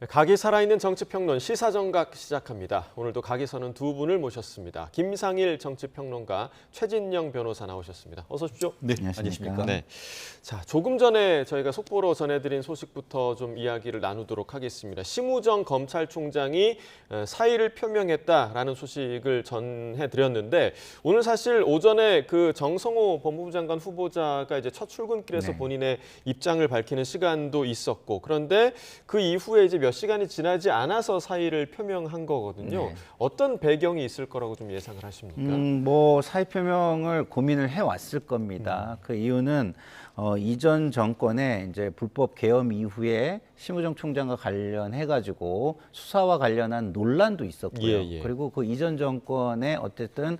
각이 살아있는 정치평론 시사정각 시작합니다. 오늘도 각이서는 두 분을 모셨습니다. 김상일 정치평론가, 최진영 변호사 나오셨습니다. 어서 오십시오. 네, 안녕하십니까. 네. 자, 조금 전에 저희가 속보로 전해드린 소식부터 좀 이야기를 나누도록 하겠습니다. 심우정 검찰총장이 사의를 표명했다라는 소식을 전해드렸는데 오늘 사실 오전에 그 정성호 법무부 장관 후보자가 이제 첫 출근길에서 본인의 입장을 밝히는 시간도 있었고, 그런데 그 이후에 이제 몇 시간이 지나지 않아서 사의를 표명한 거거든요. 어떤 배경이 있을 거라고 좀 예상을 하십니까? 사의 표명을 고민을 해왔을 겁니다. 그 이유는 이전 정권의 이제 불법 계엄 이후에 심우정 총장과 관련해가지고 수사와 관련한 논란도 있었고요. 그리고 그 이전 정권의 어쨌든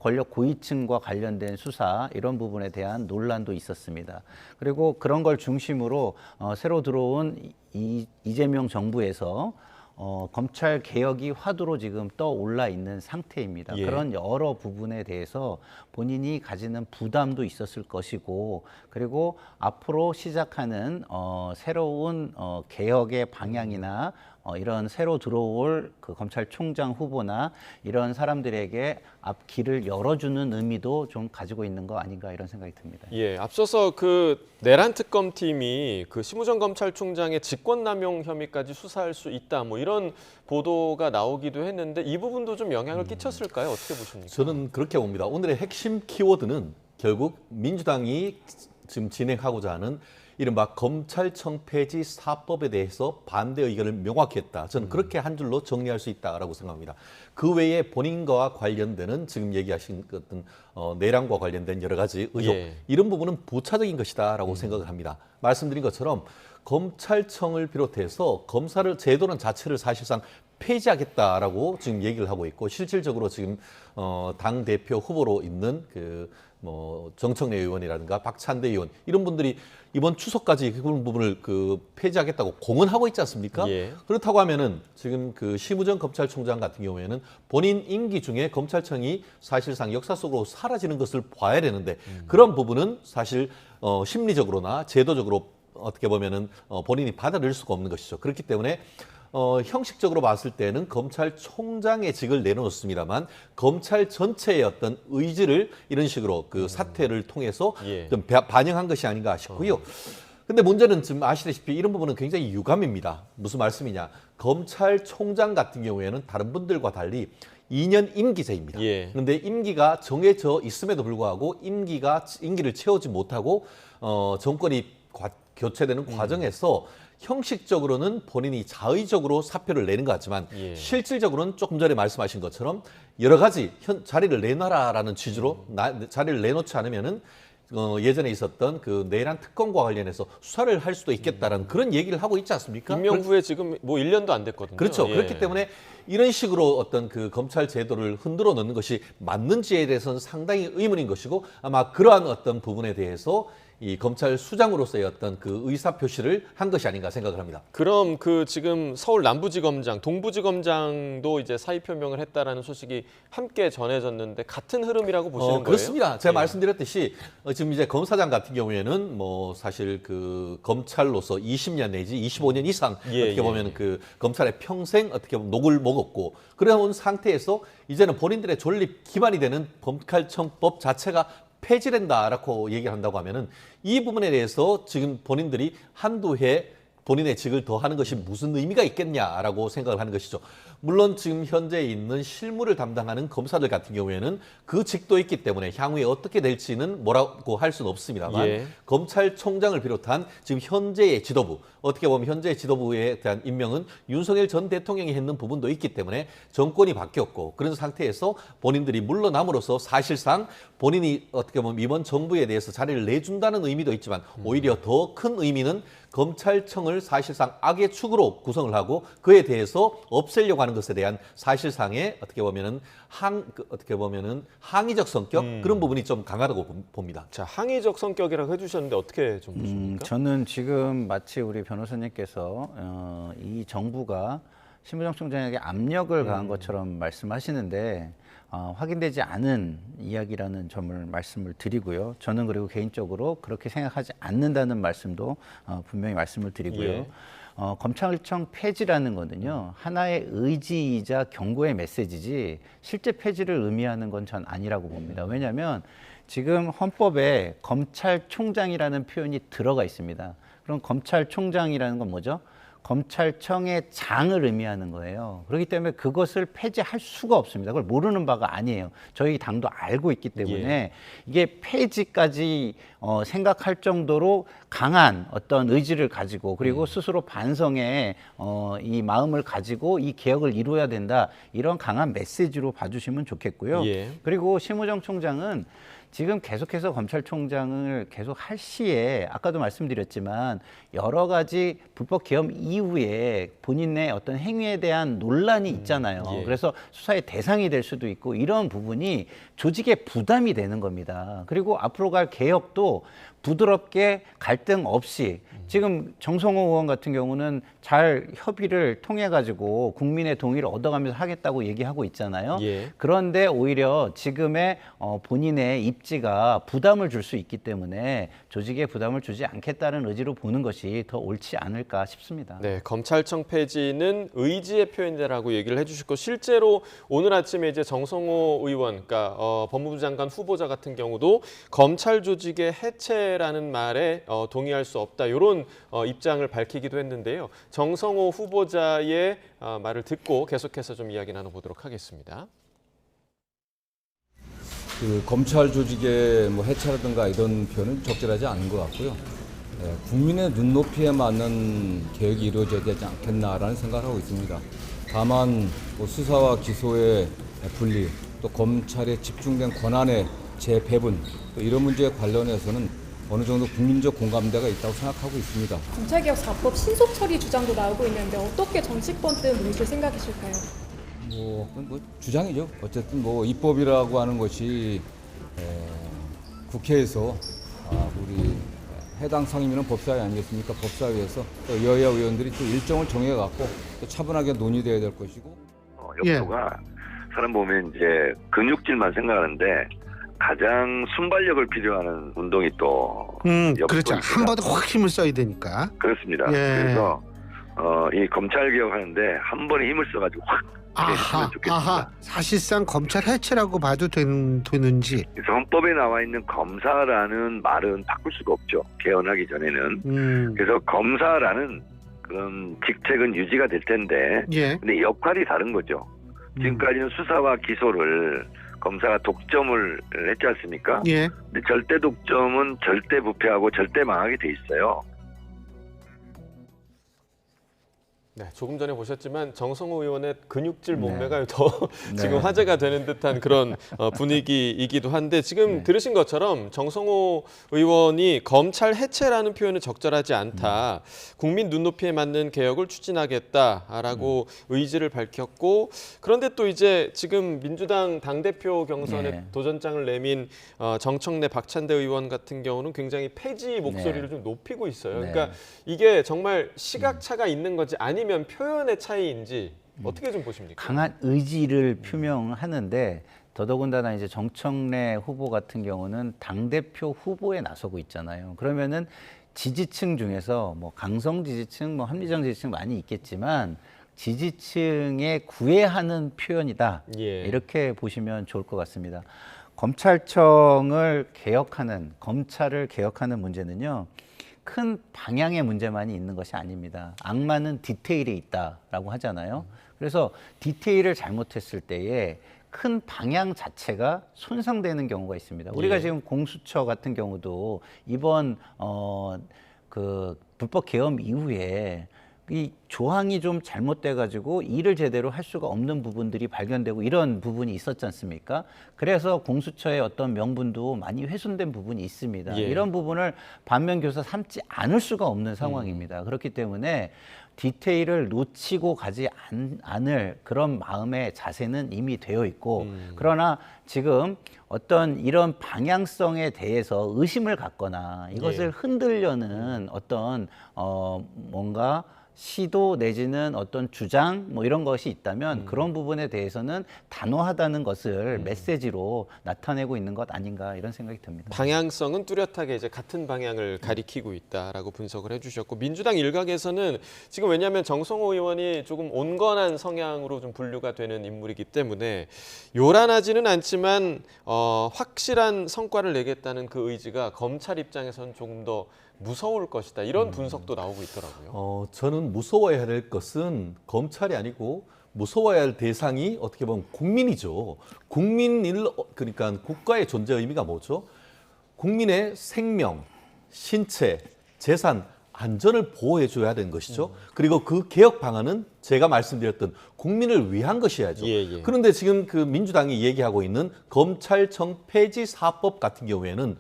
권력 고위층과 관련된 수사 이런 부분에 대한 논란도 있었습니다. 그리고 그런 걸 중심으로 새로 들어온 이재명 정부에서 검찰 개혁이 화두로 지금 떠올라 있는 상태입니다. 그런 여러 부분에 대해서 본인이 가지는 부담도 있었을 것이고, 그리고 앞으로 시작하는 새로운 개혁의 방향이나 이런 새로 들어올 그 검찰총장 후보나 이런 사람들에게 앞길을 열어주는 의미도 좀 가지고 있는 거 아닌가 이런 생각이 듭니다. 예, 앞서서 그 내란 특검팀이 그 심우정 검찰총장의 직권남용 혐의까지 수사할 수 있다, 뭐 이런 보도가 나오기도 했는데 이 부분도 좀 영향을 끼쳤을까요? 어떻게 보십니까? 저는 그렇게 봅니다. 오늘의 핵심 키워드는 결국 민주당이 지금 진행하고자 하는 이른바 검찰청 폐지 4법에 대해서 반대 의견을 명확히 했다. 저는 그렇게 한 줄로 정리할 수 있다라고 생각합니다. 그 외에 본인과 관련되는 지금 얘기하신 어떤 내란과 관련된 여러 가지 의혹, 이런 부분은 부차적인 것이다라고 생각을 합니다. 말씀드린 것처럼 검찰청을 비롯해서 검사를 제도는 자체를 사실상 폐지하겠다라고 지금 얘기를 하고 있고, 실질적으로 지금 당 대표 후보로 있는 정청래 의원이라든가 박찬대 의원 이런 분들이 이번 추석까지 그 부분을 폐지하겠다고 공언하고 있지 않습니까? 그렇다고 하면은 지금 그 심우정 검찰총장 같은 경우에는 본인 임기 중에 검찰청이 사실상 역사 속으로 사라지는 것을 봐야 되는데 그런 부분은 사실 심리적으로나 제도적으로 어떻게 보면은 본인이 받아들일 수가 없는 것이죠. 그렇기 때문에 형식적으로 봤을 때는 검찰총장의 직을 내놓았습니다만 검찰 전체의 어떤 의지를 이런 식으로 그 사태를 통해서 좀 반영한 것이 아닌가 싶고요. 근데 문제는 지금 아시다시피 이런 부분은 굉장히 유감입니다. 무슨 말씀이냐? 검찰총장 같은 경우에는 다른 분들과 달리 2년 임기제입니다. 그런데 임기가 정해져 있음에도 불구하고 임기를 채우지 못하고 정권이 교체되는 과정에서 형식적으로는 본인이 자의적으로 사표를 내는 것 같지만 실질적으로는 조금 전에 말씀하신 것처럼 여러 가지 자리를 내놔라라는 취지로 자리를 내놓지 않으면은 예전에 있었던 그 내란 특검과 관련해서 수사를 할 수도 있겠다라는 그런 얘기를 하고 있지 않습니까? 임명 후에 지금 뭐 1년도 안 됐거든요. 그렇죠. 그렇기 때문에 이런 식으로 어떤 그 검찰 제도를 흔들어 놓는 것이 맞는지에 대해서는 상당히 의문인 것이고, 아마 그러한 어떤 부분에 대해서 이 검찰 수장으로서의 어떤 그 의사 표시를 한 것이 아닌가 생각을 합니다. 그럼 그 지금 서울 남부지검장, 동부지검장도 이제 사의 표명을 했다라는 소식이 함께 전해졌는데 같은 흐름이라고 보시는 거예요? 그렇습니다. 제가 말씀드렸듯이 지금 이제 검사장 같은 경우에는 뭐 사실 그 검찰로서 20년 내지 25년 이상 어떻게 보면 그 검찰의 평생 어떻게 보면 녹을 먹었고 그런 상태에서 이제는 본인들의 존립 기반이 되는 검찰청법 자체가 폐지된다라고 얘기를 한다고 하면은 이 부분에 대해서 지금 본인들이 한두 해 본인의 직을 더 하는 것이 무슨 의미가 있겠냐라고 생각을 하는 것이죠. 물론 지금 현재 있는 실무를 담당하는 검사들 같은 경우에는 그 직도 있기 때문에 향후에 어떻게 될지는 뭐라고 할 수는 없습니다만 검찰총장을 비롯한 지금 현재의 지도부, 어떻게 보면 현재의 지도부에 대한 임명은 윤석열 전 대통령이 했는 부분도 있기 때문에 정권이 바뀌었고 그런 상태에서 본인들이 물러남으로써 사실상 본인이 어떻게 보면 이번 정부에 대해서 자리를 내준다는 의미도 있지만 오히려 더 큰 의미는 검찰청을 사실상 악의 축으로 구성을 하고 그에 대해서 없애려고 하는 것에 대한 사실상의 어떻게 보면은 항의적 성격 그런 부분이 좀 강하다고 봅니다. 자, 항의적 성격이라고 해주셨는데 어떻게 좀 보십니까? 저는 지금 마치 우리 변호사님께서 이 정부가 심우정 총장에게 압력을 가한 것처럼 말씀하시는데 확인되지 않은 이야기라는 점을 말씀을 드리고요. 저는 그리고 개인적으로 그렇게 생각하지 않는다는 말씀도 분명히 말씀을 드리고요. 검찰청 폐지라는 거는요, 하나의 의지이자 경고의 메시지지 실제 폐지를 의미하는 건 전 아니라고 봅니다. 왜냐하면 지금 헌법에 검찰총장이라는 표현이 들어가 있습니다. 그럼 검찰총장이라는 건 뭐죠? 검찰청의 장을 의미하는 거예요. 그렇기 때문에 그것을 폐지할 수가 없습니다. 그걸 모르는 바가 아니에요. 저희 당도 알고 있기 때문에 이게 폐지까지 생각할 정도로 강한 어떤 의지를 가지고 그리고 스스로 반성의 이 마음을 가지고 이 개혁을 이루어야 된다. 이런 강한 메시지로 봐주시면 좋겠고요. 그리고 심우정 총장은 지금 계속해서 검찰총장을 계속 할 시에 아까도 말씀드렸지만 여러 가지 불법 계엄 이후에 본인의 어떤 행위에 대한 논란이 있잖아요. 그래서 수사의 대상이 될 수도 있고 이런 부분이 조직에 부담이 되는 겁니다. 그리고 앞으로 갈 개혁도 부드럽게 갈등 없이 지금 정성호 의원 같은 경우는 잘 협의를 통해 가지고 국민의 동의를 얻어가면서 하겠다고 얘기하고 있잖아요. 그런데 오히려 지금의 본인의 입지가 부담을 줄 수 있기 때문에 조직에 부담을 주지 않겠다는 의지로 보는 것이 더 옳지 않을까 싶습니다. 네, 검찰청 폐지는 의지의 표현이라고 얘기를 해주셨고 실제로 오늘 아침에 이제 정성호 의원, 그러니까 법무부 장관 후보자 같은 경우도 검찰 조직의 해체라는 말에 동의할 수 없다 이런 입장을 밝히기도 했는데요. 정성호 후보자의 말을 듣고 계속해서 좀 이야기 나눠보도록 하겠습니다. 그 검찰 조직의 뭐 해체라든가 이런 표현은 적절하지 않은 것 같고요. 국민의 눈높이에 맞는 개혁이 이루어져야 되지 않겠나라는 생각을 하고 있습니다. 다만 뭐 수사와 기소의 분리, 또 검찰의 집중된 권한의 재배분, 또 이런 문제에 관련해서는 어느 정도 국민적 공감대가 있다고 생각하고 있습니다. 검찰개혁 4법 신속 처리 주장도 나오고 있는데 어떻게 정치권 등 문실 생각이실까요? 뭐 주장이죠. 어쨌든 뭐 입법이라고 하는 것이 국회에서 우리 해당 상임위는 법사위 아니겠습니까? 법사위에서 또 여야 의원들이 또 일정을 정해갖고 또 차분하게 논의돼야 될 것이고. 역도가 사람 보면 이제 근육질만 생각하는데 가장 순발력을 필요하는 운동이 또 그렇죠. 한 번에 확 힘을 써야 되니까. 그렇습니다. 그래서 이 검찰 개혁하는데 한 번에 힘을 써가지고 확 했으면 좋겠습니다. 사실상 검찰 해체라고 봐도 되는지. 그래서 헌법에 나와 있는 검사라는 말은 바꿀 수가 없죠. 개헌하기 전에는. 그래서 검사라는 그런 직책은 유지가 될 텐데 근데 역할이 다른 거죠. 지금까지는 수사와 기소를 검사가 독점을 했지 않습니까? 근데 절대 독점은 절대 부패하고 절대 망하게 돼 있어요. 네, 조금 전에 보셨지만 정성호 의원의 근육질 몸매가 더 지금 화제가 되는 듯한 그런 분위기이기도 한데 지금 들으신 것처럼 정성호 의원이 검찰 해체라는 표현은 적절하지 않다. 국민 눈높이에 맞는 개혁을 추진하겠다라고 의지를 밝혔고 그런데 또 이제 지금 민주당 당대표 경선에 도전장을 내민 정청래 박찬대 의원 같은 경우는 굉장히 폐지 목소리를 좀 높이고 있어요. 그러니까 이게 정말 시각차가 있는 건지 아니면 표현의 차이인지 어떻게 좀 보십니까? 강한 의지를 표명하는데 더더군다나 이제 정청래 후보 같은 경우는 당대표 후보에 나서고 있잖아요. 그러면은 지지층 중에서 뭐 강성 지지층, 뭐 합리적 지지층 많이 있겠지만 지지층에 구애하는 표현이다. 이렇게 보시면 좋을 것 같습니다. 검찰청을 개혁하는, 검찰을 개혁하는 문제는요. 큰 방향의 문제만이 있는 것이 아닙니다. 악마는 디테일에 있다라고 하잖아요. 그래서 디테일을 잘못했을 때에 큰 방향 자체가 손상되는 경우가 있습니다. 우리가 지금 공수처 같은 경우도 이번 그 불법 계엄 이후에 이 조항이 좀 잘못돼 가지고 일을 제대로 할 수가 없는 부분들이 발견되고 이런 부분이 있었지 않습니까? 그래서 공수처의 어떤 명분도 많이 훼손된 부분이 있습니다. 이런 부분을 반면교사 삼지 않을 수가 없는 상황입니다. 그렇기 때문에 디테일을 놓치고 가지 않을 그런 마음의 자세는 이미 되어 있고 그러나 지금 어떤 이런 방향성에 대해서 의심을 갖거나 이것을 흔들려는 어떤 뭔가 시도 내지는 어떤 주장 뭐 이런 것이 있다면 그런 부분에 대해서는 단호하다는 것을 메시지로 나타내고 있는 것 아닌가 이런 생각이 듭니다. 방향성은 뚜렷하게 이제 같은 방향을 가리키고 있다라고 분석을 해주셨고 민주당 일각에서는 지금 왜냐하면 정성호 의원이 조금 온건한 성향으로 좀 분류가 되는 인물이기 때문에 요란하지는 않지만 확실한 성과를 내겠다는 그 의지가 검찰 입장에서는 조금 더 무서울 것이다 이런 분석도 나오고 있더라고요. 저는 무서워야 될 것은 검찰이 아니고 무서워야 할 대상이 어떻게 보면 국민이죠. 그러니까 국가의 존재 의미가 뭐죠? 국민의 생명, 신체, 재산, 안전을 보호해줘야 되는 것이죠. 그리고 그 개혁 방안은 제가 말씀드렸던 국민을 위한 것이야죠. 예. 그런데 지금 그 민주당이 얘기하고 있는 검찰청 폐지 4법 같은 경우에는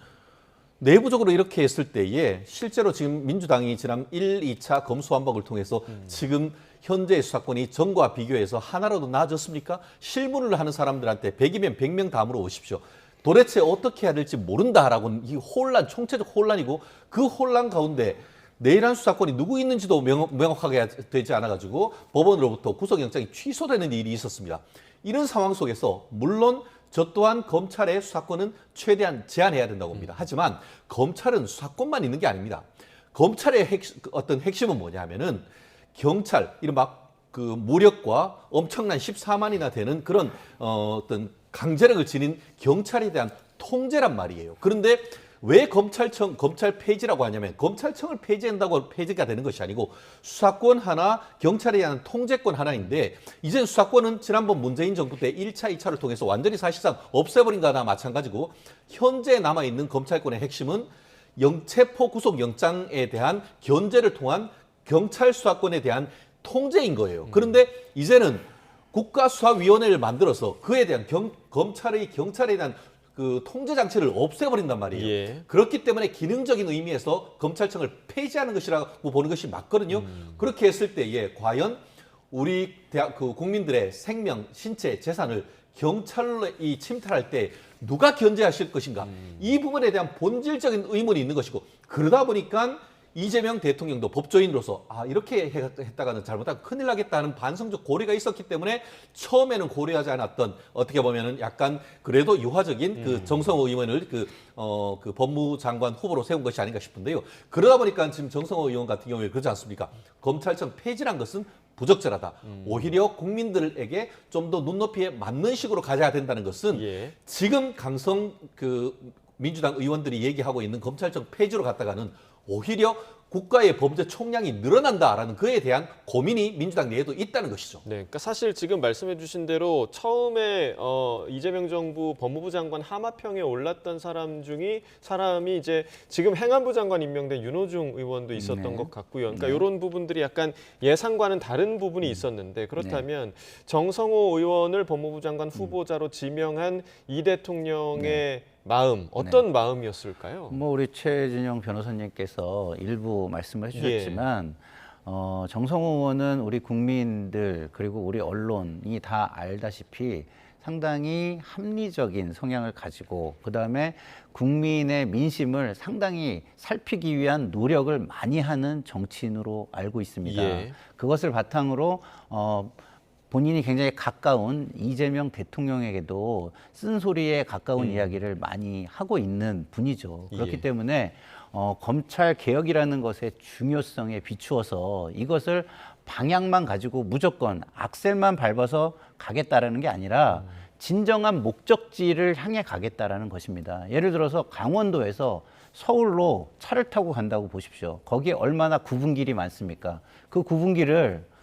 내부적으로 이렇게 했을 때에 실제로 지금 민주당이 지난 1, 2차 검수완박을 통해서 지금 현재의 수사권이 전과 비교해서 하나라도 나아졌습니까? 실무를 하는 사람들한테 100이면 100명 다 물어보십시오. 도대체 어떻게 해야 될지 모른다라고는 이 혼란, 총체적 혼란이고 그 혼란 가운데 내일한 수사권이 누구 있는지도 명확하게 되지 않아가지고 법원으로부터 구속영장이 취소되는 일이 있었습니다. 이런 상황 속에서 물론 저 또한 검찰의 수사권은 최대한 제한해야 된다고 봅니다. 하지만 검찰은 수사권만 있는 게 아닙니다. 검찰의 어떤 핵심은 뭐냐면은 경찰, 이른바 그 무력과 엄청난 14만이나 되는 그런 어떤 강제력을 지닌 경찰에 대한 통제란 말이에요. 그런데 왜 검찰 폐지라고 하냐면 검찰청을 폐지한다고 폐지가 되는 것이 아니고 수사권 하나, 경찰에 대한 통제권 하나인데 이제 수사권은 지난번 문재인 정부 때 1차, 2차를 통해서 완전히 사실상 없애버린 거나 마찬가지고 현재 남아있는 검찰권의 핵심은 체포 구속 영장에 대한 견제를 통한 경찰 수사권에 대한 통제인 거예요. 그런데 이제는 국가수사위원회를 만들어서 그에 대한 경찰에 대한 그 통제 장치를 없애버린단 말이에요. 예. 그렇기 때문에 기능적인 의미에서 검찰청을 폐지하는 것이라고 보는 것이 맞거든요. 그렇게 했을 때에 과연 우리 그 국민들의 생명, 신체, 재산을 경찰이 침탈할 때 누가 견제하실 것인가? 이 부분에 대한 본질적인 의문이 있는 것이고 그러다 보니까 이재명 대통령도 법조인으로서 이렇게 했다가는 잘못하면 큰일 나겠다는 반성적 고려가 있었기 때문에 처음에는 고려하지 않았던 어떻게 보면은 약간 그래도 유화적인 그 정성호 의원을 그 법무장관 후보로 세운 것이 아닌가 싶은데요. 그러다 보니까 지금 정성호 의원 같은 경우에 그러지 않습니까? 검찰청 폐지란 것은 부적절하다. 오히려 국민들에게 좀 더 눈높이에 맞는 식으로 가져야 된다는 것은 예. 지금 강성 민주당 의원들이 얘기하고 있는 검찰청 폐지로 갔다가는 오히려 국가의 범죄 총량이 늘어난다라는 그에 대한 고민이 민주당 내에도 있다는 것이죠. 네, 그러니까 사실 지금 말씀해주신 대로 처음에 이재명 정부 법무부 장관 하마평에 올랐던 사람이 이제 지금 행안부 장관 임명된 윤호중 의원도 있었던 것 같고요. 그러니까 이런 부분들이 약간 예상과는 다른 부분이 있었는데 그렇다면 정성호 의원을 법무부 장관 후보자로 지명한 이 대통령의 마음, 어떤 마음이었을까요? 뭐 우리 최진영 변호사님께서 일부 말씀을 해주셨지만 정성호 의원은 우리 국민들 그리고 우리 언론이 다 알다시피 상당히 합리적인 성향을 가지고 그다음에 국민의 민심을 상당히 살피기 위한 노력을 많이 하는 정치인으로 알고 있습니다. 예. 그것을 바탕으로 본인이 굉장히 가까운 이재명 대통령에게도 쓴소리에 가까운 이야기를 많이 하고 있는 분이죠. 그렇기 때문에 검찰 개혁이라는 것의 중요성에 비추어서 이것을 방향만 가지고 무조건 악셀만 밟아서 가겠다라는 게 아니라 진정한 목적지를 향해 가겠다라는 것입니다. 예를 들어서 강원도에서 서울로 차를 타고 간다고 보십시오. 거기에 얼마나 구분길이 많습니까? 그 구분길을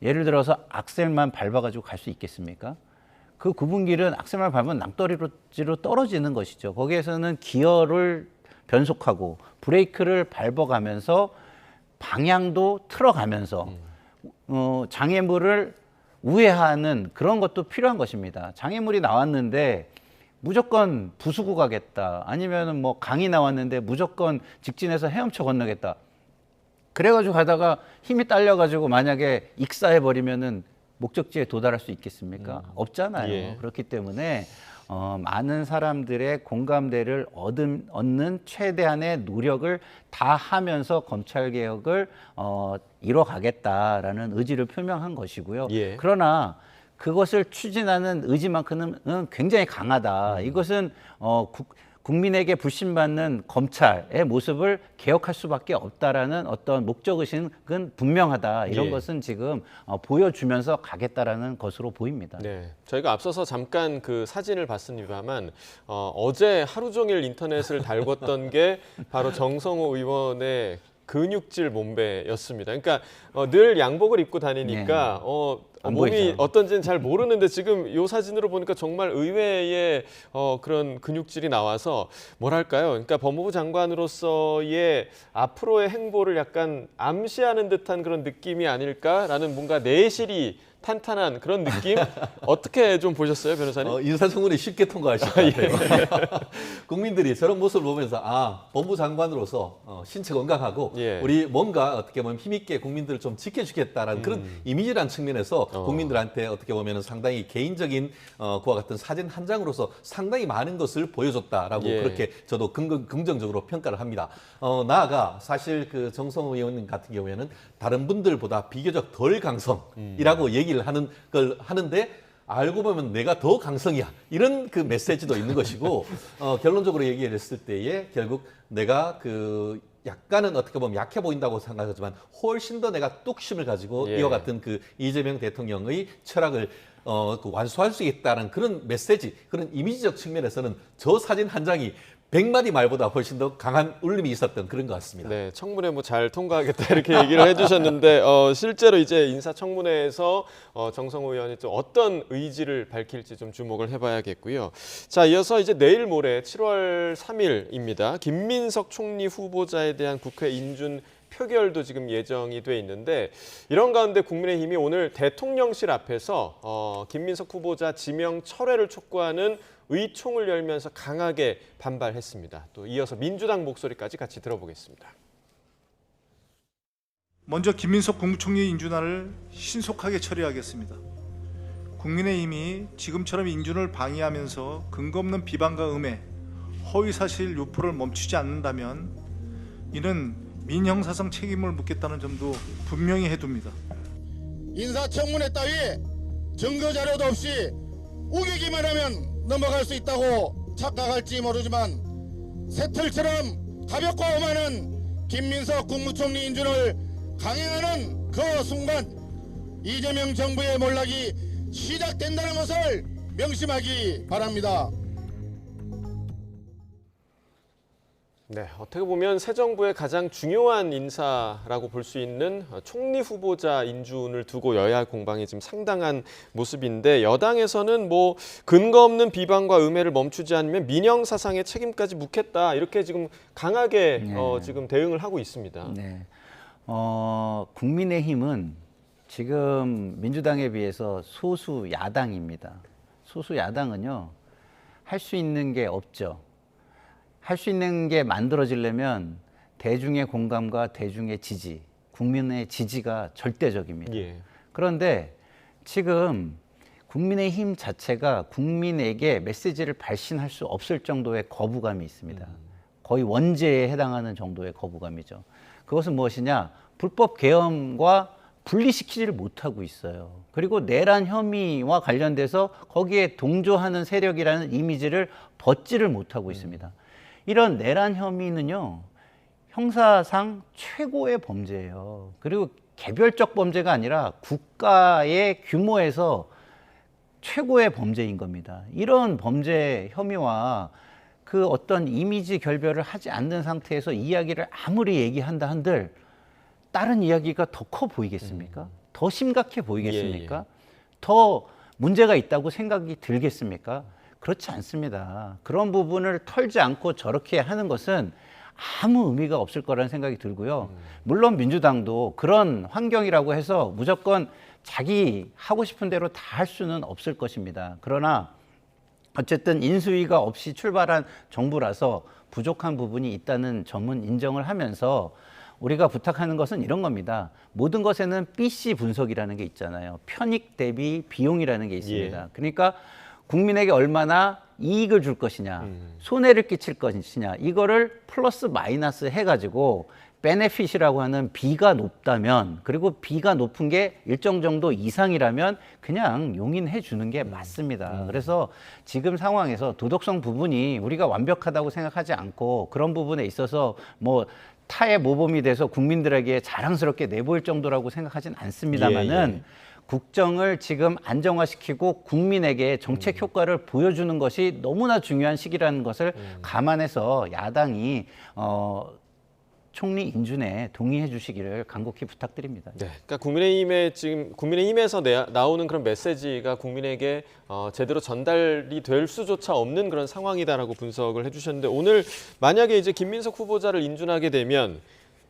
예를 들어서 악셀만 밟아가지고 갈 수 있겠습니까? 그 구분길은 악셀만 밟으면 낭떠러지로 떨어지는 것이죠. 거기에서는 기어를 변속하고 브레이크를 밟아가면서 방향도 틀어가면서 장애물을 우회하는 그런 것도 필요한 것입니다. 장애물이 나왔는데 무조건 부수고 가겠다. 아니면 뭐 강이 나왔는데 무조건 직진해서 헤엄쳐 건너겠다. 그래가지고 가다가 힘이 딸려가지고 만약에 익사해버리면은 목적지에 도달할 수 있겠습니까? 없잖아요. 예. 그렇기 때문에 많은 사람들의 공감대를 얻는 최대한의 노력을 다 하면서 검찰 개혁을 이뤄가겠다라는 의지를 표명한 것이고요. 예. 그러나 그것을 추진하는 의지만큼은 굉장히 강하다. 이것은 국민에게 불신받는 검찰의 모습을 개혁할 수밖에 없다라는 어떤 목적의식은 분명하다. 이런 예. 것은 지금 보여주면서 가겠다라는 것으로 보입니다. 네, 저희가 앞서서 잠깐 그 사진을 봤습니다만 어제 하루 종일 인터넷을 달궜던 게 바로 정성호 의원의 근육질 몸매였습니다. 그러니까 늘 양복을 입고 다니니까 안 몸이 보이죠. 어떤지는 잘 모르는데 지금 이 사진으로 보니까 정말 의외의 그런 근육질이 나와서 뭐랄까요? 그러니까 법무부 장관으로서의 앞으로의 행보를 약간 암시하는 듯한 그런 느낌이 아닐까라는 뭔가 내실이 탄탄한 그런 느낌? 어떻게 좀 보셨어요, 변호사님? 인사청문회 쉽게 통과하실 것 같아요. 국민들이 저런 모습을 보면서 법무부 장관으로서 신체 건강하고 예. 우리 뭔가 어떻게 보면 힘있게 국민들을 좀 지켜주겠다라는 그런 이미지라는 측면에서 국민들한테 어떻게 보면 상당히 개인적인 그와 같은 사진 한 장으로서 상당히 많은 것을 보여줬다라고 예. 그렇게 저도 긍정적으로 평가를 합니다. 나아가 사실 그 정성호 의원 같은 경우에는 다른 분들보다 비교적 덜 강성이라고 얘기를 하는데 알고 보면 내가 더 강성이야 이런 그 메시지도 있는 것이고 결론적으로 얘기했을 때에 결국 내가 그 약간은 어떻게 보면 약해 보인다고 생각하지만 훨씬 더 내가 뚝심을 가지고 예. 이와 같은 그 이재명 대통령의 철학을 그 완수할 수 있다는 그런 메시지, 그런 이미지적 측면에서는 저 사진 한 장이 100마디 말보다 훨씬 더 강한 울림이 있었던 그런 것 같습니다. 네, 청문회 뭐 잘 통과하겠다 이렇게 얘기를 해주셨는데 실제로 이제 인사청문회에서 정성호 의원이 또 어떤 의지를 밝힐지 좀 주목을 해봐야겠고요. 자, 이어서 이제 내일 모레 7월 3일입니다. 김민석 총리 후보자에 대한 국회 인준 표결도 지금 예정이 돼 있는데 이런 가운데 국민의힘이 오늘 대통령실 앞에서 김민석 후보자 지명 철회를 촉구하는 의총을 열면서 강하게 반발했습니다. 또 이어서 민주당 목소리까지 같이 들어보겠습니다. 먼저 김민석 국무총리 인준안을 신속하게 처리하겠습니다. 국민의힘이 지금처럼 인준을 방해하면서 근거 없는 비방과 음해, 허위사실 유포를 멈추지 않는다면 이는 민형사상 책임을 묻겠다는 점도 분명히 해둡니다. 인사청문회 따위 증거자료도 없이 우기기만 하면 넘어갈 수 있다고 착각할지 모르지만 새털처럼 가볍고 오만한 김민석 국무총리 인준을 강행하는 그 순간 이재명 정부의 몰락이 시작된다는 것을 명심하기 바랍니다. 네, 어떻게 보면 새 정부의 가장 중요한 인사라고 볼 수 있는 총리 후보자 인준을 두고 여야 공방이 지금 상당한 모습인데 여당에서는 뭐 근거 없는 비방과 음해를 멈추지 않으면 민영 사상의 책임까지 묻겠다 이렇게 지금 강하게 지금 대응을 하고 있습니다. 네. 국민의힘은 지금 민주당에 비해서 소수 야당입니다. 소수 야당은요, 할 수 있는 게 없죠. 할 수 있는 게 만들어지려면 대중의 공감과 대중의 지지, 국민의 지지가 절대적입니다. 예. 그런데 지금 국민의힘 자체가 국민에게 메시지를 발신할 수 없을 정도의 거부감이 있습니다. 거의 원죄에 해당하는 정도의 거부감이죠. 그것은 무엇이냐? 불법 계엄과 분리시키지를 못하고 있어요. 그리고 내란 혐의와 관련돼서 거기에 동조하는 세력이라는 이미지를 벗지를 못하고 있습니다. 이런 내란 혐의는요, 형사상 최고의 범죄예요. 그리고 개별적 범죄가 아니라 국가의 규모에서 최고의 범죄인 겁니다. 이런 범죄 혐의와 그 어떤 이미지 결별을 하지 않는 상태에서 이야기를 아무리 얘기한다 한들 다른 이야기가 더 커 보이겠습니까? 더 심각해 보이겠습니까? 예, 예. 더 문제가 있다고 생각이 들겠습니까? 그렇지 않습니다. 그런 부분을 털지 않고 저렇게 하는 것은 아무 의미가 없을 거라는 생각이 들고요. 물론 민주당도 그런 환경이라고 해서 무조건 자기 하고 싶은 대로 다 할 수는 없을 것입니다. 그러나 어쨌든 인수위가 없이 출발한 정부라서 부족한 부분이 있다는 점은 인정을 하면서 우리가 부탁하는 것은 이런 겁니다. 모든 것에는 BC 분석이라는 게 있잖아요. 편익 대비 비용이라는 게 있습니다. 예. 그러니까 국민에게 얼마나 이익을 줄 것이냐, 손해를 끼칠 것이냐, 이거를 플러스 마이너스 해가지고 베네핏이라고 하는 B가 높다면, 그리고 B가 높은 게 일정 정도 이상이라면 그냥 용인해 주는 게 맞습니다. 그래서 지금 상황에서 도덕성 부분이 우리가 완벽하다고 생각하지 않고 그런 부분에 있어서 뭐 타의 모범이 돼서 국민들에게 자랑스럽게 내보일 정도라고 생각하진 않습니다만은 예. 국정을 지금 안정화시키고 국민에게 정책 효과를 보여주는 것이 너무나 중요한 시기라는 것을 감안해서 야당이 총리 인준에 동의해 주시기를 간곡히 부탁드립니다. 네, 그러니까 국민의힘에서 나오는 그런 메시지가 국민에게 제대로 전달이 될 수조차 없는 그런 상황이다라고 분석을 해주셨는데, 오늘 만약에 이제 김민석 후보자를 인준하게 되면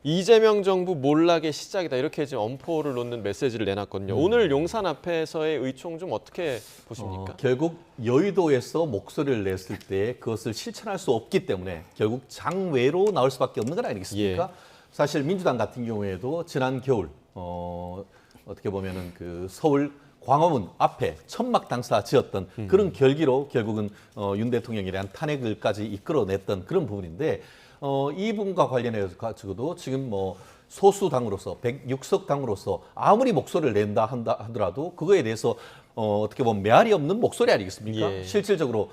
이재명 정부 몰락의 시작이다, 이렇게 지금 엄포를 놓는 메시지를 내놨거든요. 오늘 용산 앞에서의 의총 좀 어떻게 보십니까? 결국 여의도에서 목소리를 냈을 때 그것을 실천할 수 없기 때문에 결국 장외로 나올 수밖에 없는 건 아니겠습니까? 예. 사실 민주당 같은 경우에도 지난 겨울 어떻게 보면은 그 서울 광화문 앞에 천막 당사 지었던 그런 결기로 결국은 윤 대통령에 대한 탄핵을까지 이끌어냈던 그런 부분인데, 이 부분과 관련해서 가지고도 지금 뭐 소수 당으로서 106석 당으로서 아무리 목소리를 낸다 하더라도 그거에 대해서 어떻게 보면 메아리 없는 목소리 아니겠습니까? 예. 실질적으로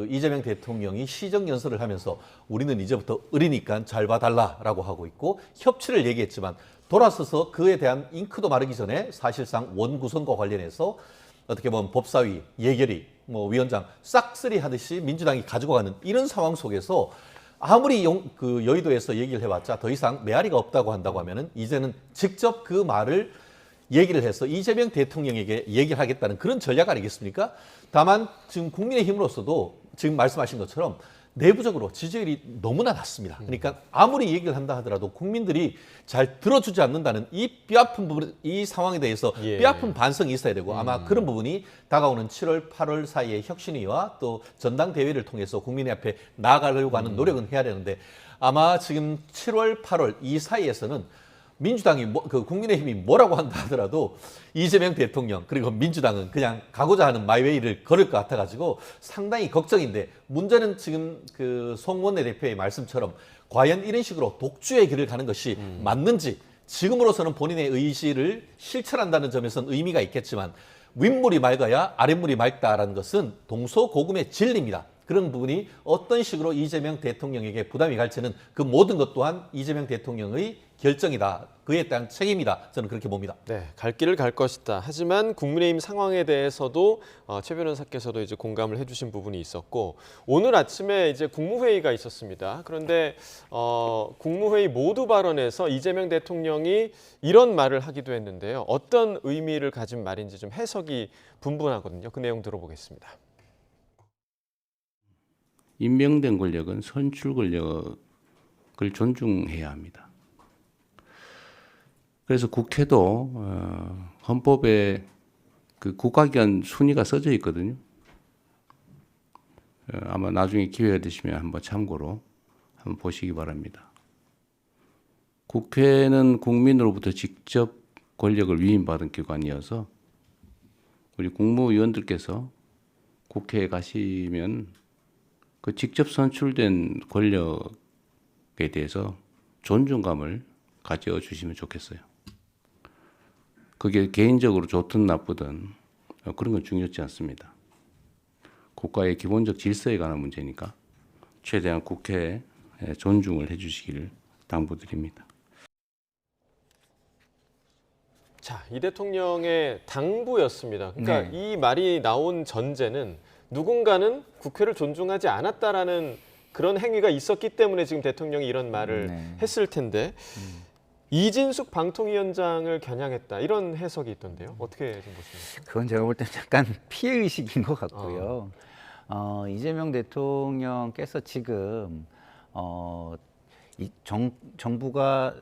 이재명 대통령이 시정 연설을 하면서 우리는 이제부터 을이니까 잘 봐달라라고 하고 있고, 협치를 얘기했지만 돌아서서 그에 대한 잉크도 마르기 전에 사실상 원구성과 관련해서 어떻게 보면 법사위, 예결위, 뭐 위원장 싹쓸이 하듯이 민주당이 가지고 가는 이런 상황 속에서 아무리 여의도에서 얘기를 해봤자 더 이상 메아리가 없다고 한다고 하면은 이제는 직접 그 말을 얘기를 해서 이재명 대통령에게 얘기를 하겠다는 그런 전략 아니겠습니까? 다만 지금 국민의힘으로서도 지금 말씀하신 것처럼 내부적으로 지지율이 너무나 낮습니다. 그러니까 아무리 얘기를 한다 하더라도 국민들이 잘 들어주지 않는다는 이 뼈아픈 부분, 이 상황에 대해서 예. 뼈아픈 반성이 있어야 되고, 아마 그런 부분이 다가오는 7월, 8월 사이에 혁신위와 또 전당대회를 통해서 국민의 앞에 나아가려고 하는 노력은 해야 되는데, 아마 지금 7월, 8월 이 사이에서는 민주당이 국민의힘이 뭐라고 한다 하더라도 이재명 대통령 그리고 민주당은 그냥 가고자 하는 마이웨이를 걸을 것 같아가지고 상당히 걱정인데, 문제는 지금 그 송원내 대표의 말씀처럼 과연 이런 식으로 독주의 길을 가는 것이 맞는지, 지금으로서는 본인의 의지를 실천한다는 점에서는 의미가 있겠지만 윗물이 맑아야 아랫물이 맑다라는 것은 동서고금의 진리입니다. 그런 부분이 어떤 식으로 이재명 대통령에게 부담이 갈지는 그 모든 것 또한 이재명 대통령의 결정이다. 그에 대한 책임이다. 저는 그렇게 봅니다. 네, 갈 길을 갈 것이다. 하지만 국민의힘 상황에 대해서도 최 변호사께서도 이제 공감을 해주신 부분이 있었고, 오늘 아침에 이제 국무회의가 있었습니다. 그런데 국무회의 모두 발언에서 이재명 대통령이 이런 말을 하기도 했는데요. 어떤 의미를 가진 말인지 좀 해석이 분분하거든요. 그 내용 들어보겠습니다. 임명된 권력은 선출 권력을 존중해야 합니다. 그래서 국회도 헌법에 그 국가기관 순위가 써져 있거든요. 아마 나중에 기회가 되시면 한번 참고로 한번 보시기 바랍니다. 국회는 국민으로부터 직접 권력을 위임받은 기관이어서 우리 국무위원들께서 국회에 가시면 그 직접 선출된 권력에 대해서 존중감을 가져주시면 좋겠어요. 그게 개인적으로 좋든 나쁘든 그런 건 중요하지 않습니다. 국가의 기본적 질서에 관한 문제니까 최대한 국회에 존중을 해주시기를 당부드립니다. 자, 이 대통령의 당부였습니다. 그러니까 이 말이 나온 전제는 누군가는 국회를 존중하지 않았다라는 그런 행위가 있었기 때문에 지금 대통령이 이런 말을 했을 텐데, 이진숙 방통위원장을 겨냥했다, 이런 해석이 있던데요. 어떻게 좀 보십니까? 그건 제가 볼 때는 약간 피해의식인 것 같고요. 이재명 대통령께서 지금 정부가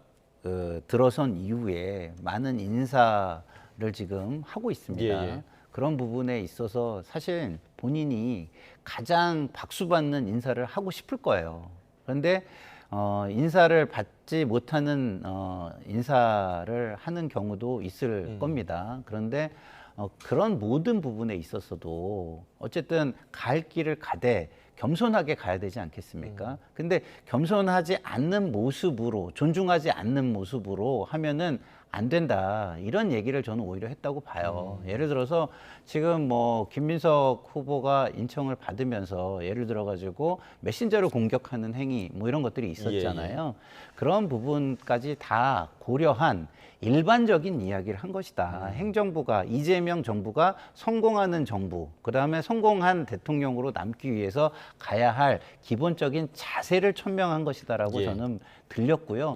들어선 이후에 많은 인사를 지금 하고 있습니다. 예. 그런 부분에 있어서 사실 본인이 가장 박수받는 인사를 하고 싶을 거예요. 그런데 인사를 받지 못하는 인사를 하는 경우도 있을 겁니다. 그런데 그런 모든 부분에 있어서도 어쨌든 갈 길을 가되 겸손하게 가야 되지 않겠습니까? 근데 겸손하지 않는 모습으로, 존중하지 않는 모습으로 하면은 안 된다, 이런 얘기를 저는 오히려 했다고 봐요. 예를 들어서 지금 뭐 김민석 후보가 인청을 받으면서 예를 들어 가지고 메신저를 공격하는 행위 뭐 이런 것들이 있었잖아요. 그런 부분까지 다 고려한 일반적인 이야기를 한 것이다. 행정부가, 이재명 정부가 성공하는 정부, 그다음에 성공한 대통령으로 남기 위해서 가야 할 기본적인 자세를 천명한 것이다라고 저는 들렸고요.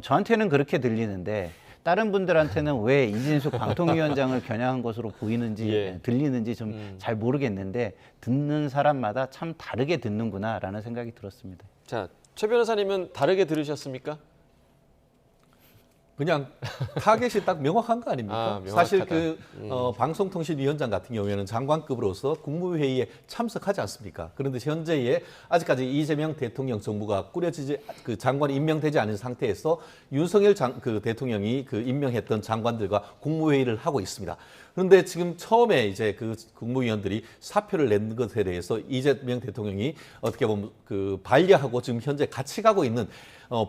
저한테는 그렇게 들리는데 다른 분들한테는 왜 이진숙 방통위원장을 겨냥한 것으로 보이는지 들리는지 좀 잘 모르겠는데 듣는 사람마다 참 다르게 듣는구나라는 생각이 들었습니다. 자, 최 변호사님은 다르게 들으셨습니까? 그냥 타겟이 딱 명확한 거 아닙니까? 명확하다. 사실 방송통신위원장 같은 경우에는 장관급으로서 국무회의에 참석하지 않습니까? 그런데 현재에 아직까지 이재명 대통령 정부가 꾸려지지 장관이 임명되지 않은 상태에서 윤석열 대통령이 임명했던 장관들과 국무회의를 하고 있습니다. 그런데 지금 처음에 이제 그 국무위원들이 사표를 낸 것에 대해서 이재명 대통령이 어떻게 보면 반려하고 지금 현재 같이 가고 있는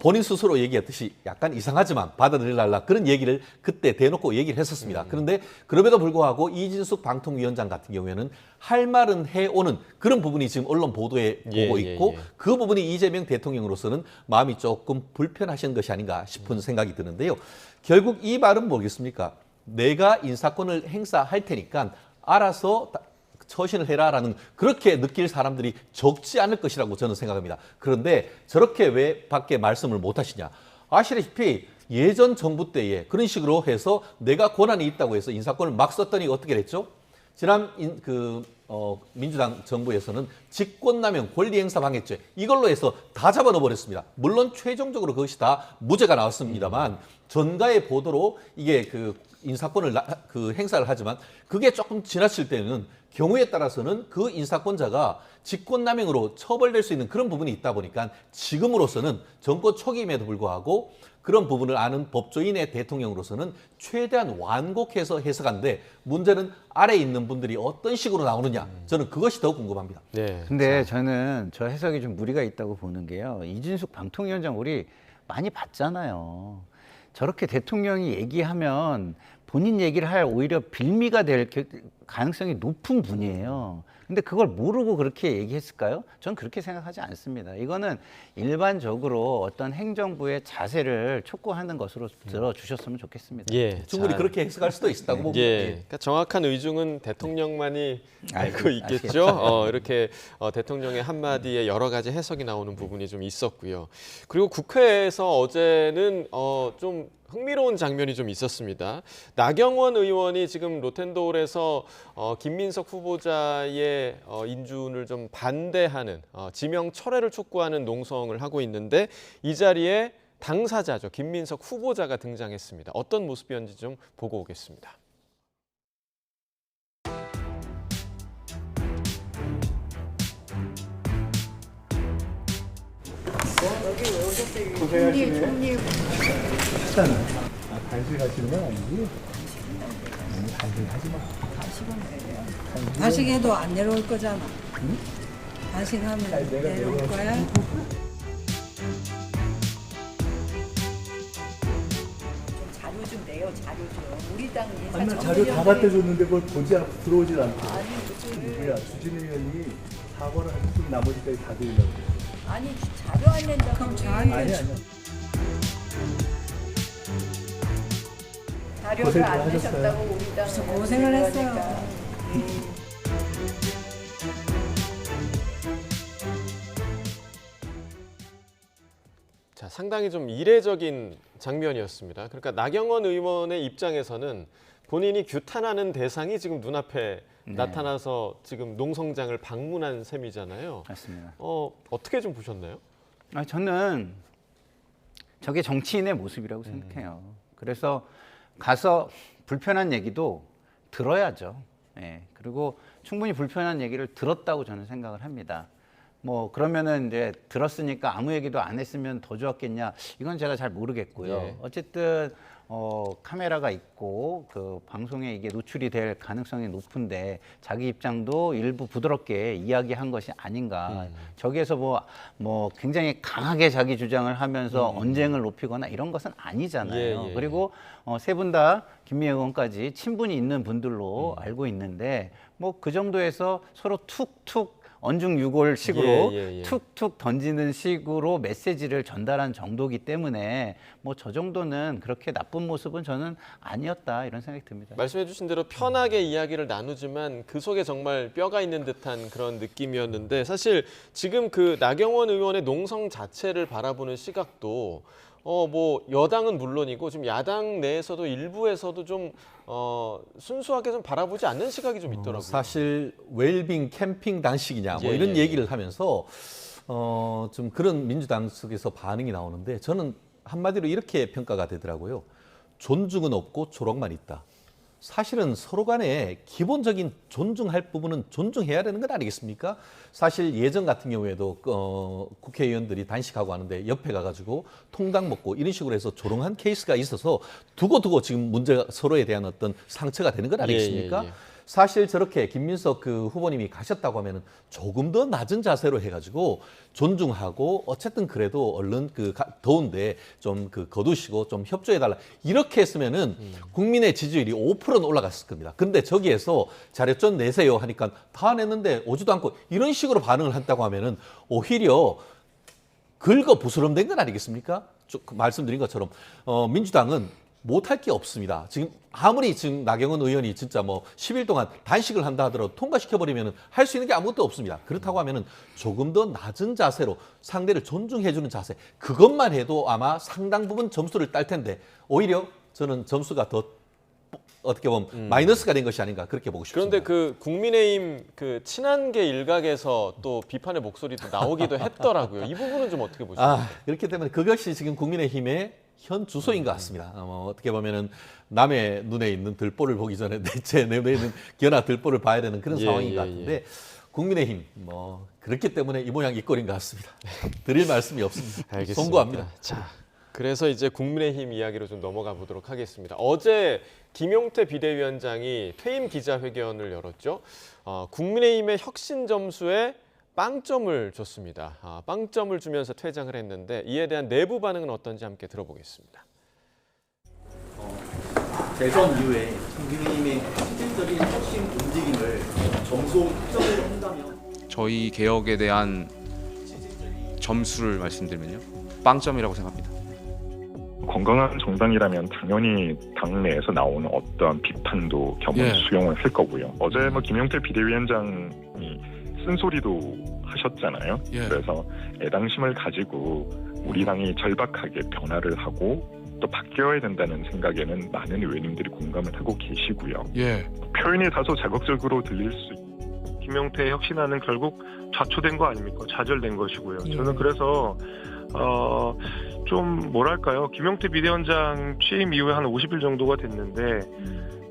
본인 스스로 얘기했듯이 약간 이상하지만 받아들여달라, 그런 얘기를 그때 대놓고 얘기를 했었습니다. 그런데 그럼에도 불구하고 이진숙 방통위원장 같은 경우에는 할 말은 해오는 그런 부분이 지금 언론 보도에 보고 있고 그 부분이 이재명 대통령으로서는 마음이 조금 불편하신 것이 아닌가 싶은 생각이 드는데요. 결국 이 말은 뭐겠습니까? 내가 인사권을 행사할 테니까 알아서 처신을 해라라는, 그렇게 느낄 사람들이 적지 않을 것이라고 저는 생각합니다. 그런데 저렇게 왜 밖에 말씀을 못 하시냐? 아시다시피 예전 정부 때에 그런 식으로 해서 내가 권한이 있다고 해서 인사권을 막 썼더니 어떻게 됐죠? 지난 민주당 정부에서는 직권남용 권리행사 방해죄, 이걸로 해서 다 잡아넣어 버렸습니다. 물론 최종적으로 그것이 다 무죄가 나왔습니다만 전가의 보도로 이게 인사권을 행사를 하지만 그게 조금 지나칠 때는 경우에 따라서는 그 인사권자가 직권남용으로 처벌될 수 있는 그런 부분이 있다 보니까 지금으로서는 정권 초기임에도 불구하고 그런 부분을 아는 법조인의 대통령으로서는 최대한 완곡해서 해석하는데, 문제는 아래에 있는 분들이 어떤 식으로 나오느냐, 저는 그것이 더 궁금합니다. 근데 저는 저 해석이 좀 무리가 있다고 보는 게요. 이진숙 방통위원장 우리 많이 봤잖아요. 저렇게 대통령이 얘기하면 본인 얘기를 할 오히려 빌미가 될 가능성이 높은 분이에요. 근데 그걸 모르고 그렇게 얘기했을까요? 저는 그렇게 생각하지 않습니다. 이거는 일반적으로 어떤 행정부의 자세를 촉구하는 것으로 들어주셨으면 좋겠습니다. 충분히 그렇게 해석할 수도 있다고 봅니다. 그러니까 정확한 의중은 대통령만이 알고 있겠죠. 이렇게 대통령의 한마디에 여러 가지 해석이 나오는 부분이 좀 있었고요. 그리고 국회에서 어제는 좀 흥미로운 장면이 좀 있었습니다. 나경원 의원이 지금 로텐도홀에서 김민석 후보자의 인준을 좀 반대하는 지명 철회를 촉구하는 농성을 하고 있는데, 이 자리에 당사자죠, 김민석 후보자가 등장했습니다. 어떤 모습이었는지 좀 보고 오겠습니다. 여기 왜 오셨어요? 고생하시네. 간식하시는 건 아니지? 간식하지 마. 간식은 왜요? 간식해도 안 내려올 거잖아. 응? 간식하면 내려올 거야? 자료 좀 내요, 자료 좀. 우리 당 인사 아니, 자료 다 갖다 줬는데 그걸 들어오질 않고. 아니, 뭐야, 주진 의원이 사과를 하셨으면 나머지까지 다 드리려고. 아니, 자료 안 낸다. 그럼 저한테. 아니야. 자료를 안 내셨다고 우리 당 고생을 했어요. 자, 상당히 좀 이례적인 장면이었습니다. 그러니까 나경원 의원의 입장에서는 본인이 규탄하는 대상이 지금 눈앞에 나타나서 지금 농성장을 방문한 셈이잖아요. 맞습니다. 어떻게 좀 보셨나요? 저는 저게 정치인의 모습이라고 생각해요. 그래서 가서 불편한 얘기도 들어야죠. 그리고 충분히 불편한 얘기를 들었다고 저는 생각을 합니다. 뭐 그러면은 이제 들었으니까 아무 얘기도 안 했으면 더 좋았겠냐? 이건 제가 잘 모르겠고요. 예. 어쨌든 카메라가 있고 그 방송에 이게 노출이 될 가능성이 높은데 자기 입장도 일부 부드럽게 이야기한 것이 아닌가. 저기에서 뭐 굉장히 강하게 자기 주장을 하면서 언쟁을 높이거나 이런 것은 아니잖아요. 예. 그리고 세 분 다 김미애 의원까지 친분이 있는 분들로 알고 있는데 뭐 그 정도에서 서로 툭툭 언중유골 식으로 툭툭 던지는 식으로 메시지를 전달한 정도이기 때문에 뭐 저 정도는 그렇게 나쁜 모습은 저는 아니었다 이런 생각이 듭니다. 말씀해 주신 대로 편하게 이야기를 나누지만 그 속에 정말 뼈가 있는 듯한 그런 느낌이었는데 사실 지금 그 나경원 의원의 농성 자체를 바라보는 시각도 뭐 여당은 물론이고 지금 야당 내에서도 일부에서도 좀 순수하게 좀 바라보지 않는 시각이 좀 있더라고요. 사실 웰빙 캠핑 단식이냐 뭐 이런 얘기를 하면서 좀 그런 민주당 속에서 반응이 나오는데 저는 한마디로 이렇게 평가가 되더라고요. 존중은 없고 조롱만 있다. 사실은 서로 간에 기본적인 존중할 부분은 존중해야 되는 것 아니겠습니까? 사실 예전 같은 경우에도 국회의원들이 단식하고 하는데 옆에 가가지고 통닭 먹고 이런 식으로 해서 조롱한 케이스가 있어서 두고두고 지금 문제가 서로에 대한 어떤 상처가 되는 것 아니겠습니까? 사실 저렇게 김민석 그 후보님이 가셨다고 하면은 조금 더 낮은 자세로 해가지고 존중하고 어쨌든 그래도 얼른 더운데 좀 거두시고 좀 협조해달라 이렇게 했으면은 국민의 지지율이 5%는 올라갔을 겁니다. 근데 저기에서 자료좀 내세요 하니까 다 냈는데 오지도 않고 이런 식으로 반응을 한다고 하면은 오히려 긁어 부스럼된 건 아니겠습니까? 말씀드린 것처럼 민주당은 못할 게 없습니다. 지금 아무리 지금 나경원 의원이 진짜 뭐 10일 동안 단식을 한다 하더라도 통과시켜버리면 할 수 있는 게 아무것도 없습니다. 그렇다고 하면은 조금 더 낮은 자세로 상대를 존중해주는 자세 그것만 해도 아마 상당 부분 점수를 딸 텐데 오히려 저는 점수가 더 어떻게 보면 마이너스가 된 것이 아닌가 그렇게 보고 싶습니다. 그런데 그 국민의힘 그 친한계 일각에서 또 비판의 목소리도 나오기도 했더라고요. 이 부분은 좀 어떻게 보십니까? 그렇기 때문에 그것이 지금 국민의힘의 현 주소인 것 같습니다. 어떻게 보면은 남의 눈에 있는 들보를 보기 전에 내 눈에 있는 기어나 들보를 봐야 되는 그런 상황인 것 같은데 국민의힘 뭐 그렇기 때문에 이 모양 이 꼴인 것 같습니다. 드릴 말씀이 없습니다. 알겠습니다. 송구합니다. 자, 그래서 이제 국민의힘 이야기로 좀 넘어가 보도록 하겠습니다. 어제 김용태 비대위원장이 퇴임 기자회견을 열었죠. 국민의힘의 혁신 점수에 빵점을 줬습니다. 빵점을 주면서 퇴장을 했는데 이에 대한 내부 반응은 어떤지 함께 들어보겠습니다. 대선 이후에 국민의힘의 실질적인 혁신 움직임을 점수 특정으로 한다면 저희 개혁에 대한 점수를 말씀드리면요. 빵점이라고 생각합니다. 건강한 정당이라면 당연히 당내에서 나오는 어떤 비판도 겸허히 수용을 할 거고요. 어제 뭐 김용태 비대위원장이 쓴소리도 하셨잖아요. 그래서 애당심을 가지고 우리 당이 절박하게 변화를 하고 또 바뀌어야 된다는 생각에는 많은 의원님들이 공감을 하고 계시고요. 표현이 다소 자극적으로 들릴 수 있고 김용태 혁신안은 결국 좌초된 거 아닙니까? 좌절된 것이고요. 저는 그래서 좀 뭐랄까요. 김용태 비대위원장 취임 이후에 한 50일 정도가 됐는데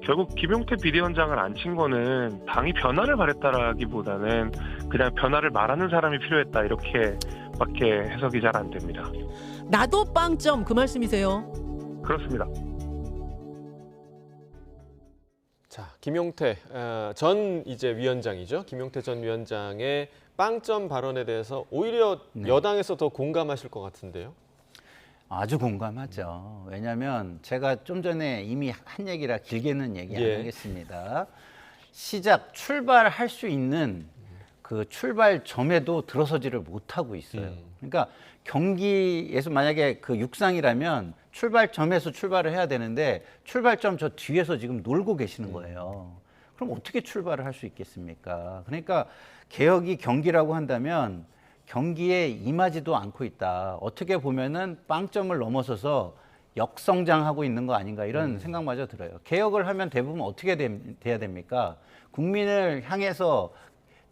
결국 김용태 비대위원장을 앉힌 거는 당이 변화를 바랬다라기보다는 그냥 변화를 말하는 사람이 필요했다 이렇게밖에 해석이 잘 안 됩니다. 나도 빵점 그 말씀이세요? 그렇습니다. 자, 김용태 전 이제 위원장이죠. 김용태 전 위원장의 빵점 발언에 대해서 오히려 여당에서 더 공감하실 것 같은데요. 아주 공감하죠. 왜냐하면 제가 좀 전에 이미 한 얘기라 길게는 얘기 안 하겠습니다. 출발할 수 있는 그 출발점에도 들어서지를 못하고 있어요. 그러니까 경기에서 만약에 그 육상이라면 출발점에서 출발을 해야 되는데 출발점 저 뒤에서 지금 놀고 계시는 거예요. 그럼 어떻게 출발을 할 수 있겠습니까? 그러니까 개혁이 경기라고 한다면 경기에 임하지도 않고 있다. 어떻게 보면은 빵점을 넘어서서 역성장하고 있는 거 아닌가 이런 생각마저 들어요. 개혁을 하면 대부분 어떻게 돼야 됩니까? 국민을 향해서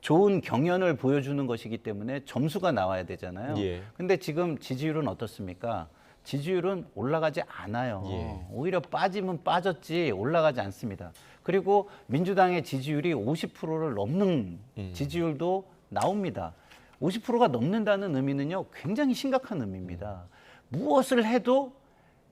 좋은 경연을 보여주는 것이기 때문에 점수가 나와야 되잖아요. 근데 지금 지지율은 어떻습니까? 지지율은 올라가지 않아요. 오히려 빠지면 빠졌지 올라가지 않습니다. 그리고 민주당의 지지율이 50%를 넘는 지지율도 나옵니다. 50%가 넘는다는 의미는요, 굉장히 심각한 의미입니다. 무엇을 해도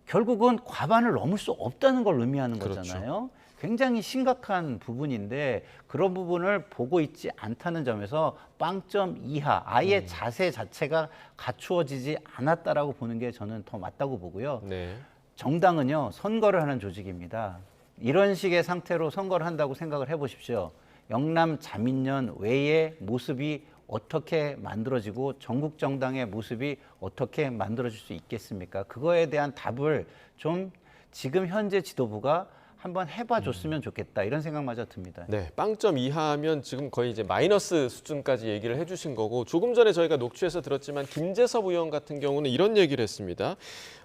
결국은 과반을 넘을 수 없다는 걸 의미하는 거잖아요. 그렇죠. 굉장히 심각한 부분인데 그런 부분을 보고 있지 않다는 점에서 빵점 이하, 아예 자세 자체가 갖추어지지 않았다라고 보는 게 저는 더 맞다고 보고요. 네. 정당은요, 선거를 하는 조직입니다. 이런 식의 상태로 선거를 한다고 생각을 해보십시오. 영남 자민련 외의 모습이 어떻게 만들어지고 전국 정당의 모습이 어떻게 만들어질 수 있겠습니까? 그거에 대한 답을 좀 지금 현재 지도부가 한번 해봐 줬으면 좋겠다, 이런 생각마저 듭니다. 네, 빵점 이하면 지금 거의 이제 마이너스 수준까지 얘기를 해주신 거고, 조금 전에 저희가 녹취에서 들었지만 김재섭 의원 같은 경우는 이런 얘기를 했습니다.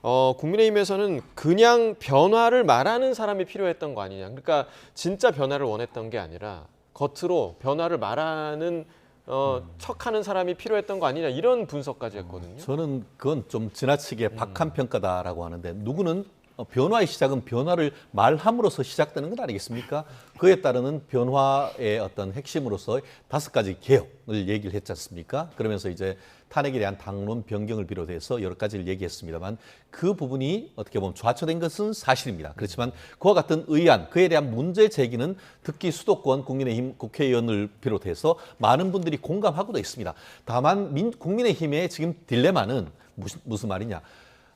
국민의힘에서는 그냥 변화를 말하는 사람이 필요했던 거 아니냐. 그러니까 진짜 변화를 원했던 게 아니라 겉으로 변화를 말하는 척하는 사람이 필요했던 거 아니냐, 이런 분석까지 했거든요. 저는 그건 좀 지나치게 박한 평가다라고 하는데, 누구는 변화의 시작은 변화를 말함으로써 시작되는 건 아니겠습니까? 그에 따르는 변화의 어떤 핵심으로서 5가지 개혁을 얘기를 했지 않습니까? 그러면서 이제 탄핵에 대한 당론 변경을 비롯해서 여러 가지를 얘기했습니다만, 그 부분이 어떻게 보면 좌초된 것은 사실입니다. 그렇지만 그와 같은 의안, 그에 대한 문제 제기는 특히 수도권 국민의힘 국회의원을 비롯해서 많은 분들이 공감하고도 있습니다. 다만 국민의힘의 지금 딜레마는 무슨 말이냐?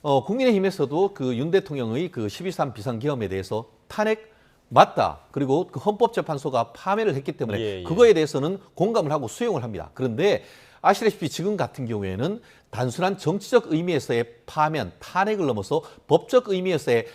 국민의힘에서도 그 윤 대통령의 그 12.3 비상계엄에 대해서 탄핵 맞다, 그리고 그 헌법재판소가 파면을 했기 때문에 그거에 대해서는 공감을 하고 수용을 합니다. 그런데 아시다시피 지금 같은 경우에는 단순한 정치적 의미에서의 파면, 탄핵을 넘어서 법적 의미에서의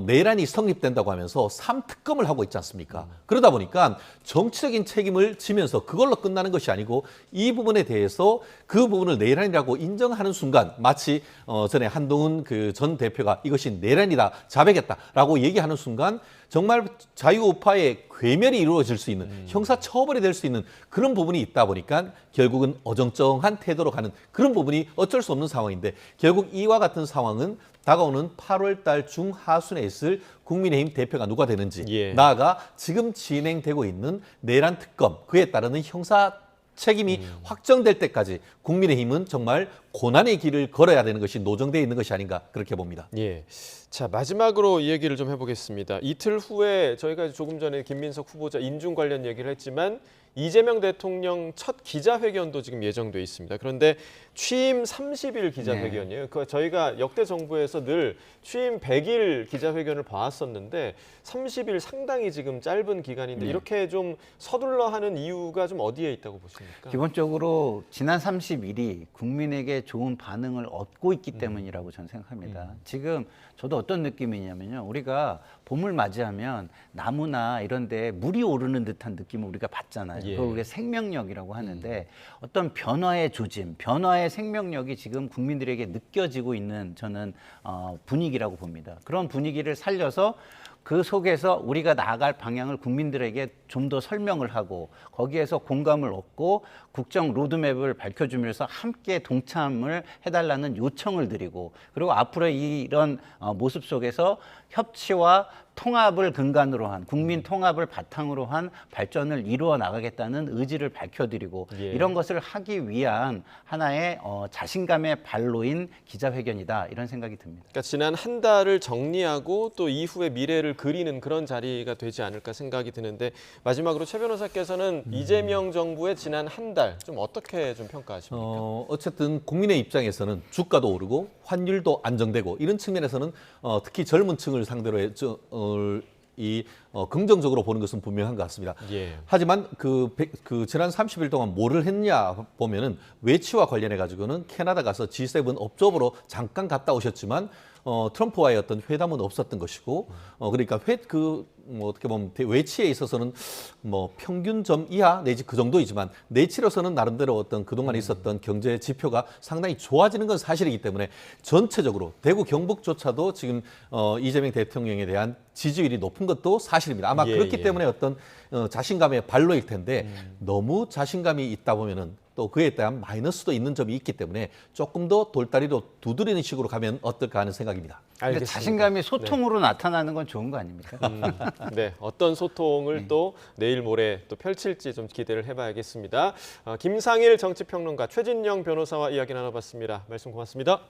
내란이 성립된다고 하면서 3특검을 하고 있지 않습니까? 그러다 보니까 정치적인 책임을 지면서 그걸로 끝나는 것이 아니고, 이 부분에 대해서 그 부분을 내란이라고 인정하는 순간, 마치 전에 한동훈 그 전 대표가 이것이 내란이다, 자백했다라고 얘기하는 순간 정말 자유우파의 괴멸이 이루어질 수 있는, 형사처벌이 될 수 있는 그런 부분이 있다 보니까 결국은 어정쩡한 태도로 가는 그런 부분이 어쩔 수 없는 상황인데, 결국 이와 같은 상황은 다가오는 8월 달 중하순에 있을 국민의힘 대표가 누가 되는지, 나아가 지금 진행되고 있는 내란 특검, 그에 따르는 형사 책임이 확정될 때까지 국민의힘은 정말 고난의 길을 걸어야 되는 것이 노정되어 있는 것이 아닌가, 그렇게 봅니다. 예. 자, 마지막으로 이 얘기를 좀 해보겠습니다. 이틀 후에 저희가 조금 전에 김민석 후보자 인준 관련 얘기를 했지만, 이재명 대통령 첫 기자회견도 지금 예정돼 있습니다. 그런데 취임 30일 기자회견이에요. 그 저희가 역대 정부에서 늘 취임 100일 기자회견을 봐왔었는데 30일 상당히 지금 짧은 기간인데 이렇게 좀 서둘러 하는 이유가 좀 어디에 있다고 보십니까? 기본적으로 지난 30일이 국민에게 좋은 반응을 얻고 있기 때문이라고 저는 생각합니다. 지금 저도 어떤 느낌이냐면요, 우리가 봄을 맞이하면 나무나 이런 데 물이 오르는 듯한 느낌을 우리가 받잖아요. 그걸 우리가 생명력이라고 하는데, 어떤 변화의 조짐, 변화의 생명력이 지금 국민들에게 느껴지고 있는 저는 분위기라고 봅니다. 그런 분위기를 살려서 그 속에서 우리가 나아갈 방향을 국민들에게 좀 더 설명을 하고, 거기에서 공감을 얻고 국정 로드맵을 밝혀주면서 함께 동참을 해달라는 요청을 드리고, 그리고 앞으로 이런 모습 속에서 협치와 통합을 근간으로 한, 국민 통합을 바탕으로 한 발전을 이루어 나가겠다는 의지를 밝혀드리고, 이런 것을 하기 위한 하나의 자신감의 발로인 기자회견이다, 이런 생각이 듭니다. 그러니까 지난 한 달을 정리하고 또 이후의 미래를 그리는 그런 자리가 되지 않을까 생각이 드는데, 마지막으로 최 변호사께서는 이재명 정부의 지난 한 달 좀 어떻게 좀 평가하십니까? 어쨌든 국민의 입장에서는 주가도 오르고 환율도 안정되고, 이런 측면에서는 특히 젊은 층을 상대로 긍정적으로 보는 것은 분명한 것 같습니다. 하지만 그 지난 30일 동안 뭐를 했냐 보면은, 외치와 관련해 가지고는 캐나다 가서 G7 업적으로 잠깐 갔다 오셨지만 트럼프와의 어떤 회담은 없었던 것이고, 그러니까 어떻게 보면 외치에 있어서는 뭐 평균점 이하 내지 그 정도이지만, 내치로서는 나름대로 어떤 그동안 있었던 경제 지표가 상당히 좋아지는 건 사실이기 때문에, 전체적으로 대구 경북조차도 지금 이재명 대통령에 대한 지지율이 높은 것도 사실입니다. 아마 그렇기 때문에 어떤 자신감의 발로일 텐데, 너무 자신감이 있다 보면은 또 그에 대한 마이너스도 있는 점이 있기 때문에 조금 더 돌다리로 두드리는 식으로 가면 어떨까 하는 생각입니다. 근데 자신감이 소통으로 나타나는 건 좋은 거 아닙니까? 네, 어떤 소통을 또 내일 모레 또 펼칠지 좀 기대를 해봐야겠습니다. 김상일 정치평론가, 최진영 변호사와 이야기 나눠봤습니다. 말씀 고맙습니다.